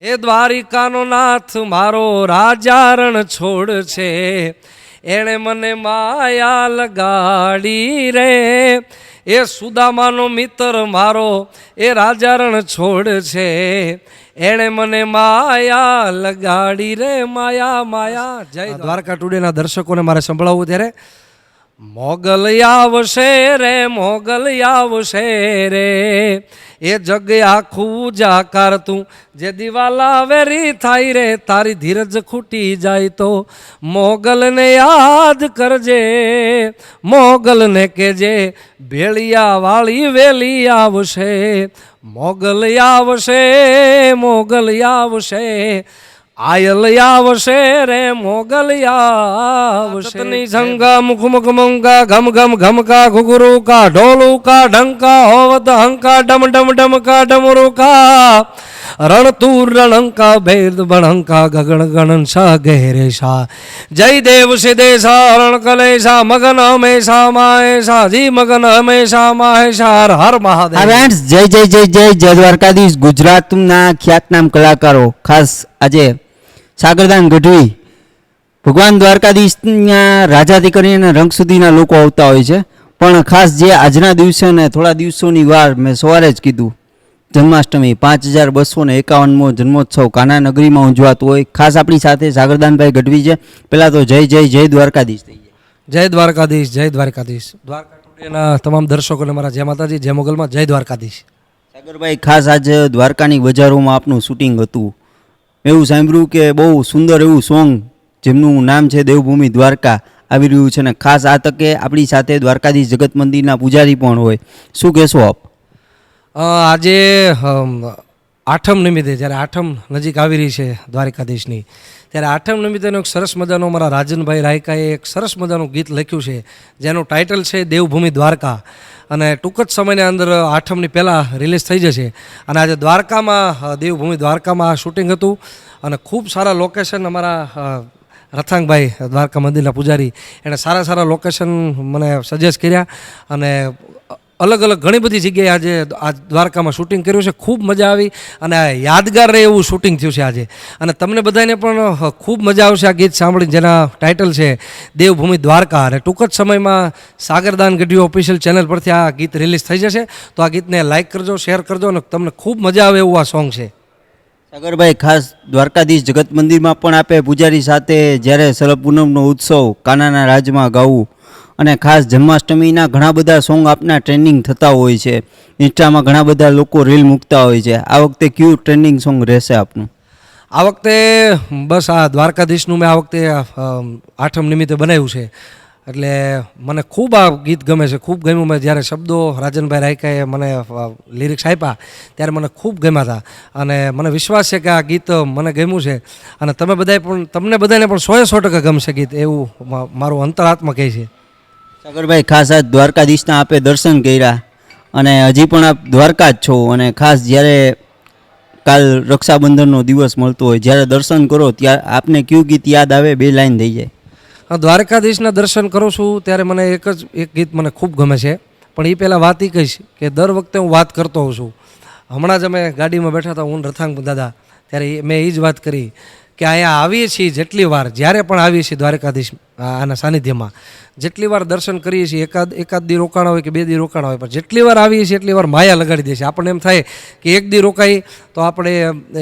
એ દ્વારિકાનો નાથ મારો રાજા રણ છોડ છે, એણે મને માયા લગાડી રે. એ સુદામાનો મિત્ર મારો એ રાજા રણ છોડ છે, એણે મને માયા લગાડી રે. માયા માયા. જય દ્વારકા ટુડેના દર્શકોને મારે સંભળાવવું ત્યારે મોગલ આવશે રે, મોગલ આવશે રે, એ જગ આખું જાકાર તું જે દિવાલા વેરી થાય રે, તારી ધીરજ ખૂટી જાય તો મોગલને યાદ કરજે, મોગલને કેજે ભેળિયા વાળી વેલી આવશે, મોગલ આવશે, મોગલ આવશે, આયલ આવશે રે, મોગલ આવશે. ની ઝંગા મુખ મુખ મંગા ઘમ ઘમ ઘમકા ઘુઘરુ કા ઢોલુ કા ઢંકા હોવત હંકા ડમ ડમ ડમકા ડમરુ કા રણતુર રણંકા ભેદ બણંકા ગગણ ગણન સા ગહેરે સા. જય દેવ સિદેશા હરણ કલેશા મગન હમેશા માહેશા જી મગન હમેશા માહેશા. હર હર મહાદેવ. ફ્રેન્ડ્સ, જય જય જય જય જય દ્વારકાધીશ. ગુજરાતના ખ્યાતનામ કલાકારો, ખાસ આજે સાગરદાન ગઢવી, ભગવાન દ્વારકાધીશના રાજાથી કરીને રંગ સુધીના લોકો આવતા હોય છે. પણ ખાસ જે આજના દિવસે ને થોડા દિવસોની વાર મેં સવારે જ કીધું, જન્માષ્ટમી 5251મો જન્મોત્સવ કાના નગરીમાં ઉજવાતો હોય. ખાસ આપણી સાથે સાગરદાનભાઈ ગઢવી છે. પહેલાં તો જય જય જય દ્વારકાધીશ થઈ જાય. જય દ્વારકાધીશ, જય દ્વારકાધીશ. દ્વારકા ટુડેના તમામ દર્શકોને મારા જય માતાજી, જય મોગલમાં, જય દ્વારકાધીશ. સાગરભાઈ, ખાસ આજે દ્વારકાની બજારોમાં આપનું શૂટિંગ હતું. એવું સાંભળ્યું કે બહુ સુંદર એવું સોંગ જેમનું નામ છે દેવભૂમિ દ્વારકા આવી રહ્યું છે, ને ખાસ આ તકે આપણી સાથે દ્વારકાધીશ જગત મંદિરના પૂજારી પણ હોય. શું કહેશો આપ? આજે આઠમ નિમિત્તે, જ્યારે આઠમ નજીક આવી રહી છે દ્વારકાધીશની, ત્યારે આઠમ નિમિત્તેનો એક સરસ મજાનો અમારા રાજનભાઈ રાયકાએ એક સરસ મજાનું ગીત લખ્યું છે, જેનું ટાઇટલ છે દેવભૂમિ દ્વારકા. અને ટૂંક જ સમયની અંદર આઠમની પહેલાં રિલીઝ થઈ જશે. અને આજે દ્વારકામાં, દેવભૂમિ દ્વારકામાં આ શૂટિંગ હતું. અને ખૂબ સારા લોકેશન અમારા રથાંગભાઈ, દ્વારકા મંદિરના પૂજારી, એણે સારા સારા લોકેશન મને સજેસ્ટ કર્યા. અને અલગ અલગ ઘણી બધી જગ્યાએ આજે આ દ્વારકામાં શૂટિંગ કર્યું છે. ખૂબ મજા આવી અને યાદગાર રહે એવું શૂટિંગ થયું છે આજે. અને તમને બધાને પણ ખૂબ મજા આવશે આ ગીત સાંભળીને, જેના ટાઇટલ છે દેવભૂમિ દ્વારકા. અને ટૂંક જ સમયમાં સાગરદાન ગઢવી ઓફિશિયલ ચેનલ પરથી આ ગીત રિલીઝ થઈ જશે. તો આ ગીતને લાઇક કરજો, શેર કરજો, અને તમને ખૂબ મજા આવે એવું આ સોંગ છે. સાગરભાઈ, ખાસ દ્વારકાધીશ જગત મંદિરમાં પણ આપે પૂજારી સાથે જ્યારે શરદ પૂનમનો ઉત્સવ કાનાના રાજમાં ગાવું, અને ખાસ જન્માષ્ટમીના ઘણા બધા સોંગ આપના ટ્રેન્ડિંગ થતા હોય છે. ઇન્સ્ટામાં ઘણા બધા લોકો રીલ મૂકતા હોય છે. આ વખતે કયું ટ્રેન્ડિંગ સોંગ રહેશે આપનું? આ વખતે બસ આ દ્વારકાધીશનું મેં આ વખતે આઠમ નિમિત્તે બનાવ્યું છે. એટલે મને ખૂબ આ ગીત ગમે છે, ખૂબ ગમ્યું. મેં જ્યારે શબ્દો રાજનભાઈ રાયકાએ મને લિરિક્સ આપ્યા ત્યારે મને ખૂબ ગમ્યા હતા. અને મને વિશ્વાસ છે કે આ ગીત મને ગમ્યું છે. અને તમે બધાએ પણ, તમને બધાને પણ 100% ગમશે ગીત, એવું મારું અંતરાત્મા કહે છે. સાગરભાઈ, ખાસ આ દ્વારકાધીશના આપે દર્શન કર્યા અને હજી પણ આપ દ્વારકા જ છો. અને ખાસ જ્યારે કાલ રક્ષાબંધનનો દિવસ મળતો હોય, જ્યારે દર્શન કરો ત્યારે આપને કયું ગીત યાદ આવે? 2 લાઈન થઈ જાય. દ્વારકાધીશના દર્શન કરું છું ત્યારે મને એક ગીત મને ખૂબ ગમે છે. પણ એ પહેલાં વાત એ કહીશ કે દર વખતે હું વાત કરતો હોઉં છું. હમણાં જ અમે ગાડીમાં બેઠા હતા, હું રથાંગ દાદા, ત્યારે મેં એ જ વાત કરી કે અહીંયા આવીએ છીએ જેટલી વાર, જ્યારે પણ આવીએ છીએ દ્વારકાધીશ આના સાનિધ્યમાં, જેટલી વાર દર્શન કરીએ છીએ, એકાદ દી રોકાણા હોય કે 2 દી રોકાણા હોય, પણ જેટલી વાર આવીએ છીએ એટલી વાર માયા લગાડી દે છે. આપણને એમ થાય કે 1 દી રોકાઈ તો આપણે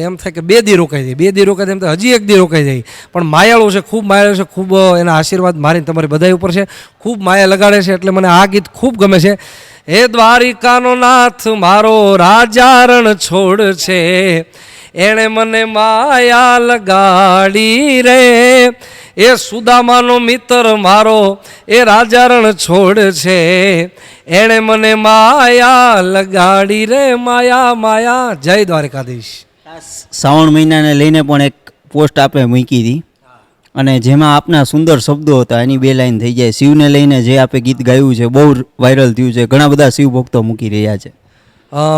એમ થાય કે 2 દી રોકાઈ જાય, 2 દી રોકાઈ એમ થાય હજી 1 દી રોકાઈ જાય. પણ માયાળું છે, ખૂબ માયાળું છે. ખૂબ એના આશીર્વાદ મારી તમારી બધા ઉપર છે. ખૂબ માયા લગાડે છે. એટલે મને આ ગીત ખૂબ ગમે છે. એ દ્વારિકાનો નાથ મારો રાજા રણ છોડ છે, એણે મને માયા લગાડી રે. એ સુદામાનો મિત્ર મારો એ રાજા રણ છોડ છે, એણે મને માયા લગાડી રે. માયા માયા. જય દ્વારકાધીશ. શ્રાવણ મહિનાને લઈને પણ એક પોસ્ટ આપે મૂકી હતી, અને જેમાં આપના સુંદર શબ્દો હતા. એની 2 લાઈન થઈ જાય. શિવને લઈને જે આપે ગીત ગાયું છે, બહુ વાયરલ થયું છે. ઘણા બધા શિવ ભક્તો મૂકી રહ્યા છે.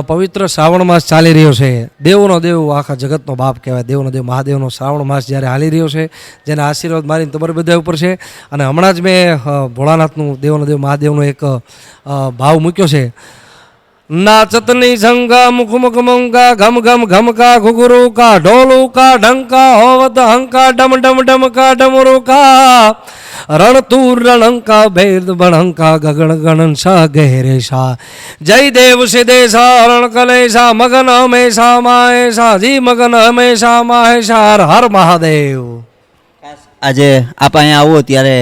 પવિત્ર શ્રાવણ માસ ચાલી રહ્યો છે. દેવનો દેવ, આખા જગતનો બાપ કહેવાય. દેવનો દેવ મહાદેવનો શ્રાવણ માસ જ્યારે હાલી રહ્યો છે, જેના આશીર્વાદ મારીને તમારા બધા ઉપર છે. અને હમણાં જ મેં ભોળાનાથનું, દેવનો દેવ મહાદેવનો એક ભાવ મૂક્યો છે. નાચતની ઝંગા મુખમુખ મંગા ઘમ ઘમ ઘમકા ઘુઘરુ કા ઢોલુ કા ઢંકા હોવત હંકા ડમ ડમ ડમકા ડમરુ કા રણતુર રણંકા ભેદ બણંકા ગગણ ગણન ગહેરે શા જય દેવ સિદેશા હરણ કલેશા મગન હમેશા માહેશા જી મગન હમેશા માહેશા હર હર મહાદેવ. આજે આપ અહીંયા આવો ત્યારે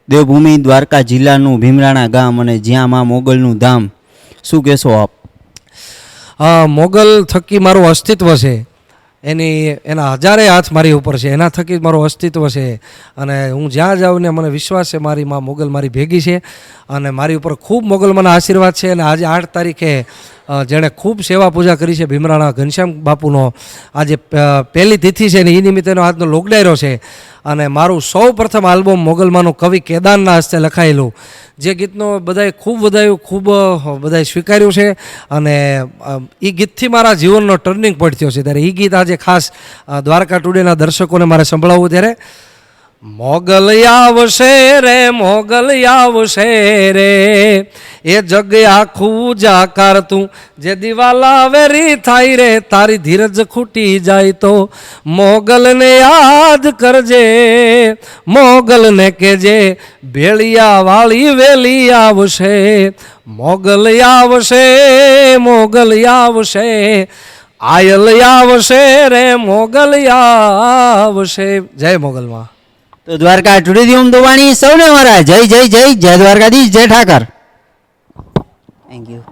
દેવભૂમિ દ્વારકા જિલ્લાનું ભીમરાણા ગામ અને જ્યાં માં મોગલનું ધામ, શું કહેશો આપ? મોગલ થકી મારું અસ્તિત્વ છે, એના હજારે હાથ મારી ઉપર છે, એના થકી મારું અસ્તિત્વ છે. અને હું જ્યાં જાઉં ને મને વિશ્વાસ છે મારી માં મોગલ મારી ભેગી છે અને મારી ઉપર ખૂબ મોગલ મને આશીર્વાદ છે. અને આજે 8 તારીખે જેણે ખૂબ સેવા પૂજા કરી છે ભીમરાણા ઘનશ્યામ બાપુનો આજે પહેલી તિથિ છે ને એ નિમિત્તેનો આજનો લોકડાયરો છે. અને મારું સૌ પ્રથમ આલ્બમ મોગલમાંનું કવિ કેદારના હસ્તે લખાયેલું જે ગીતનો બધાએ ખૂબ બધાએ સ્વીકાર્યું છે. અને એ ગીતથી મારા જીવનનો ટર્નિંગ પોઈન્ટ થયો છે. ત્યારે એ ગીત આજે ખાસ દ્વારકા ટુડેના દર્શકોને મારે સંભળાવવું. ત્યારે મોગલ આવશે રે મોગલ આવશે રે એ જગ આખું જાકાર તું જે દિવાલા વેરી થાય રે તારી ધીરજ ખૂટી જાય તો મોગલને યાદ કરજે મોગલને કેજે ભેળિયા વાળી વેલી આવશે મોગલ આવશે મોગલ આવશે આયલ આવશે રે મોગલ આવશે. જય મોગલમાં. તો દ્વારકા ટુડેથી ઓમ દોવાણી સૌને મારા જય જય જય જય દ્વારકાધીશ જય ઠાકર. Thank you.